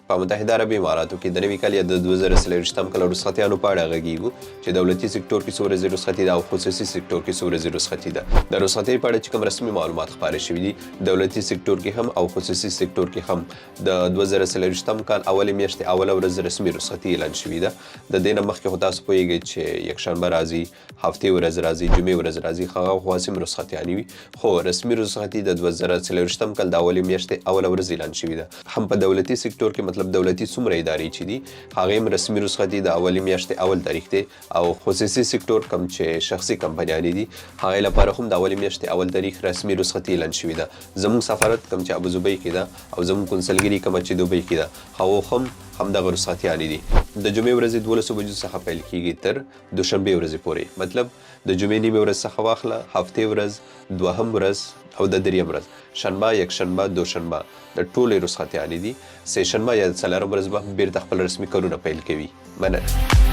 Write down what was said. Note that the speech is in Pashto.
په متحده عربي اماراتو کې د نوي کال یا د 2023 کال رخصتیانو په اړه غږیږو چې دولتي سکتور کې څو ورځې رخصتي ده او خصوصي سکتور کې څو ورځې رخصتي ده. د رخصتۍ په اړه چې کوم رسمي معلومات خپاره شوي دي دولتي سکتور کې هم او خصوصي سکتور کې هم د 2023 کال اولې میاشتې اوله ورځ رسمي رخصتي اعلان شوې ده. د دې نه مخکې خو تاسو پوهیږئ چې یکشنبه راځي، هفتې ورځ راځي، جمعې ورځ راځي، هغه خو هسې رخصتیانې وي، خو رسمي رخصتي د 2023 کال د اولې میاشتې اوله ورځ اعلان شوې ده. هم په دولتي سکتور کې مطلب دولتي څومره ادارې چې دي هغه هم رسمي رخصتي د اولې میاشتې اول تاریخ دی او خصوصي سکتور کوم چې شخصي کمپنیانې دي هغه لپاره هم د اولې میاشتې اول تاریخ رسمي رخصتي اعلان شوې ده. زموږ سفارت کوم چې ابوظبي کې ده او زموږ کنسلګري کوم چې دوبۍ کې ده هغه همدغه رخصتیانې دي. د جمعې ورځې 12 بجو څخه پیل کیږي تر دوشنبې ورځې پورې، مطلب د جمعې نیمه ورځ څخه واخله، هفتې ورځ، دوهم ورځ او د دریم ورځ، شنبه، یکشنبه، دوشنبه د ټولې رخصتیانې دي. سه شنبه یا څلورم ورځ به بیرته خپل رسمي کارونه پیل کوي. مننه.